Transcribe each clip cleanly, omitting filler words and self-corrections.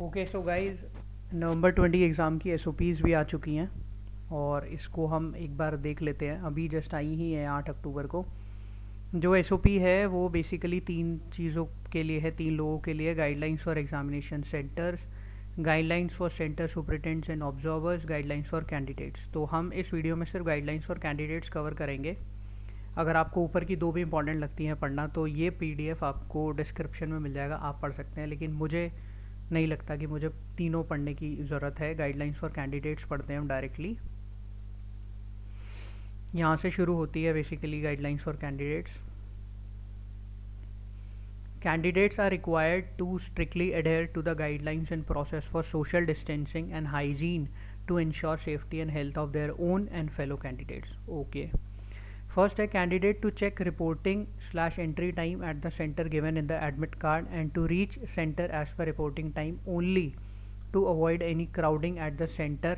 Okay so guys, नवंबर 20 exam की SOPs भी आ चुकी हैं और इसको हम एक बार देख लेते हैं। अभी जस्ट आई ही है 8 अक्टूबर को। जो एसओपी है वो बेसिकली तीन चीज़ों के लिए है, तीन लोगों के लिए। Guidelines for examination centres, guidelines for centre superintendents and observers, guidelines for candidates. तो हम इस वीडियो में सिर्फ गाइडलाइंस फॉर कैंडिडेट्स कवर करेंगे। अगर आपको ऊपर की दो भी इंपॉर्टेंट लगती हैं पढ़ना तो ये पीडीएफ आपको डिस्क्रिप्शन में मिल जाएगा, आप पढ़ सकते हैं। लेकिन मुझे नहीं लगता कि मुझे तीनों पढ़ने की ज़रूरत है। गाइडलाइंस फॉर कैंडिडेट्स पढ़ते हैं हम डायरेक्टली। यहाँ से शुरू होती है basically guidelines for candidates. Candidates are required to strictly adhere to the guidelines and process for social distancing and hygiene to ensure safety and health of their own and fellow candidates. Okay. First, a candidate to check reporting/entry time at the center given in the admit card and to reach center as per reporting time only to avoid any crowding at the center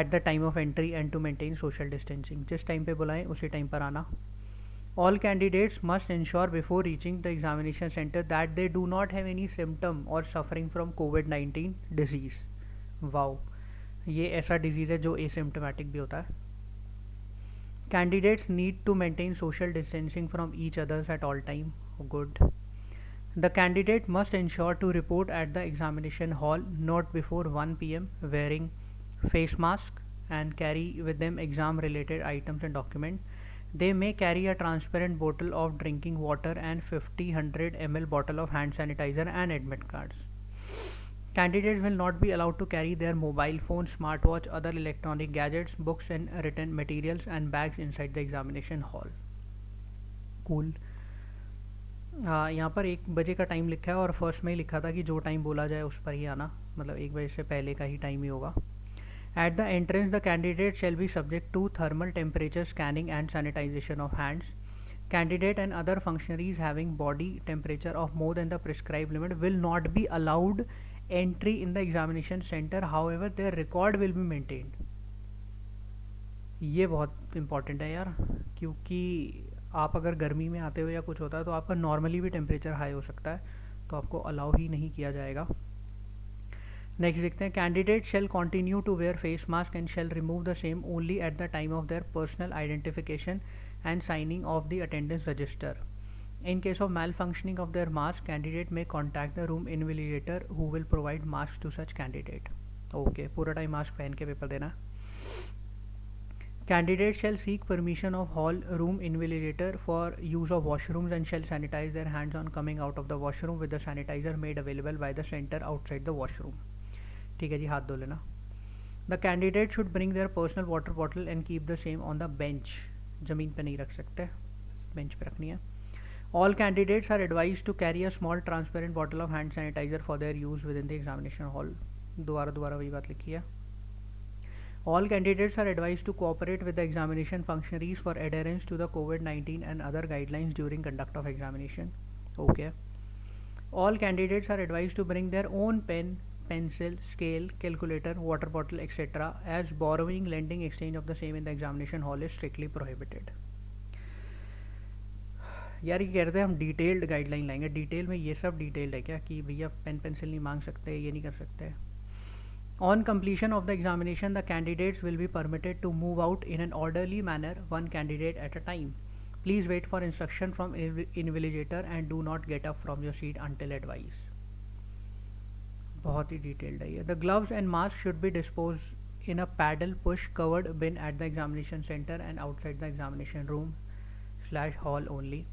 at the time of entry and to maintain social distancing. जिस time पे बुलाएं उसी time पर आना. All candidates must ensure before reaching the examination center that they do not have any symptom or suffering from COVID-19 disease. Wow, ये ऐसा disease है जो asymptomatic भी होता है. Candidates need to maintain social distancing from each others at all time. Good. The candidate must ensure to report at the examination hall not before 1 p.m. wearing face mask and carry with them exam related items and documents. They may carry a transparent bottle of drinking water and 50-100 ml bottle of hand sanitizer and admit cards. Candidates will not be allowed to carry their mobile phone, smartwatch, other electronic gadgets, books and written materials and bags inside the examination hall. Cool. यहाँ पर 1 बजे का time लिखा है और first में ही लिखा था कि जो टाइम बोला जाए उस पर ही आना, मतलब 1 बजे से पहले का ही टाइम ही होगा. At the entrance, the candidate shall be subject to thermal temperature scanning and sanitization of hands. Candidate and other functionaries having body temperature of more than the prescribed limit will not be allowed entry in the examination center. However, their record will be maintained. ये बहुत important है यार, क्योंकि आप अगर गर्मी में आते हो या कुछ होता है तो आपका नॉर्मली भी टेम्परेचर हाई हो सकता है, तो आपको अलाउ ही नहीं किया जाएगा. नेक्स्ट देखते हैं. Candidate shall continue to wear face mask and shall remove the same only at the time of their personal identification and signing of the attendance register. In case of malfunctioning of their mask, candidate may contact the room invigilator who will provide masks to such candidate. Okay, पूरा time mask पहन के paper देना. Candidate shall seek permission of hall room invigilator for use of washrooms and shall sanitize their hands on coming out of the washroom with the sanitizer made available by the center outside the washroom. ठीक है जी, हाथ धो लेना. The candidate should bring their personal water bottle and keep the same on the bench. ज़मीन पे नहीं रख सकते, बेंच पे रखनी है. All candidates are advise to carry a small transparent bottle of hand sanitizer for their use within the examination hall. दोबारा वही बात लिखी है. All candidates are advised to cooperate with the examination functionaries for adherence to the COVID-19 and other guidelines during conduct of examination. Okay. All candidates are advised to bring their own pen, pencil, scale, calculator, water bottle, etc. as borrowing, lending, exchange of the same in the examination hall is strictly prohibited. यार ये कह रहे थे हम detailed guideline लाएंगे. Detail में ये सब डिटेल्ड है क्या कि भैया पेन पेंसिल नहीं मांग सकते, ये नहीं कर सकते. On completion of the examination, the candidates will be permitted to move out in an orderly manner, one candidate at a time. Please wait for instruction from invigilator and do not get up from your seat until advised. बहुत ही detailed है ये. The gloves and mask should be disposed in a paddle push covered bin at the examination center and outside the examination room/hall only.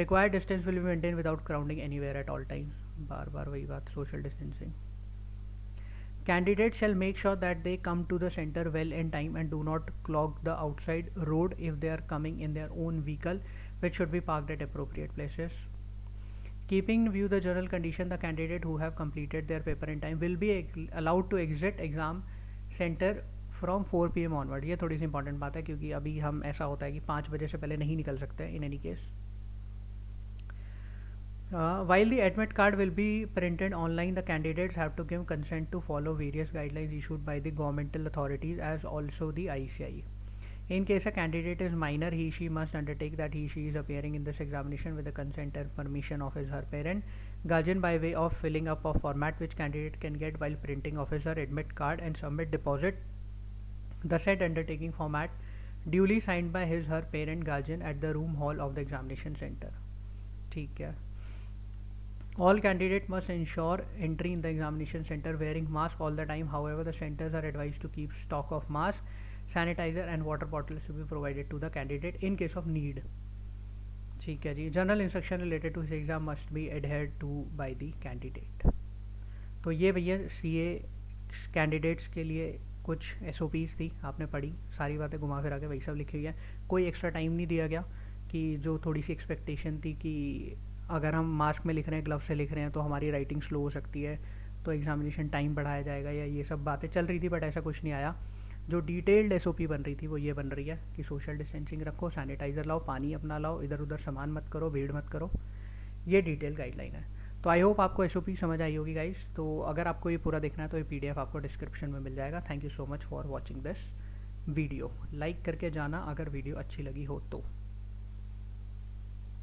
Required distance will be maintained without crowding anywhere at all times. बार वही बात, social distancing. Candidates shall make sure that they come to the center well in time and do not clog the outside road if they are coming in their own vehicle, which should be parked at appropriate places. Keeping in view the general condition, the candidate who have completed their paper in time will be allowed to exit exam center from 4 PM onward. ये थोड़ी सी important बात है क्योंकि अभी हम ऐसा होता है कि 5 बजे से पहले नहीं निकल सकते in any case. While the admit card will be printed online, the candidates have to give consent to follow various guidelines issued by the governmental authorities as also the ICI. In case a candidate is minor, he/she must undertake that he/she is appearing in this examination with the consent and permission of his/her parent, Guardian by way of filling up a format which candidate can get while printing officer admit card and submit deposit. The said undertaking format duly signed by his her parent guardian at the room hall of the examination center. ठीक है. All candidates must ensure entry in the examination center wearing mask all the time. However, the centers are advised to keep stock of mask, sanitizer and water bottles to be provided to the candidate in case of need. ठीक है जी. General instruction related to his exam must be adhered to by the candidate. तो ये भैया CA candidates के लिए कुछ SOPs थी, आपने पढ़ी, सारी बातें घुमा फिरा के वही सब लिखी हुई है. कोई एक्स्ट्रा टाइम नहीं दिया गया कि जो थोड़ी सी एक्सपेक्टेशन थी कि अगर हम मास्क में लिख रहे हैं, ग्लव से लिख रहे हैं तो हमारी राइटिंग स्लो हो सकती है, तो एग्जामिनेशन टाइम बढ़ाया जाएगा, या ये सब बातें चल रही थी, बट ऐसा कुछ नहीं आया. जो डिटेल्ड एसओपी बन रही थी वो ये बन रही है कि सोशल डिस्टेंसिंग रखो, सैनिटाइज़र लाओ, पानी अपना लाओ, इधर उधर सामान मत करो, भीड़ मत करो. ये डिटेल गाइडलाइन है. तो आई होप आपको एसओपी समझ आई होगी गाइस. तो अगर आपको ये पूरा देखना है तो ये पीडीएफ आपको डिस्क्रिप्शन में मिल जाएगा. Thank you so much for watching this video. Like करके जाना अगर वीडियो अच्छी लगी हो तो.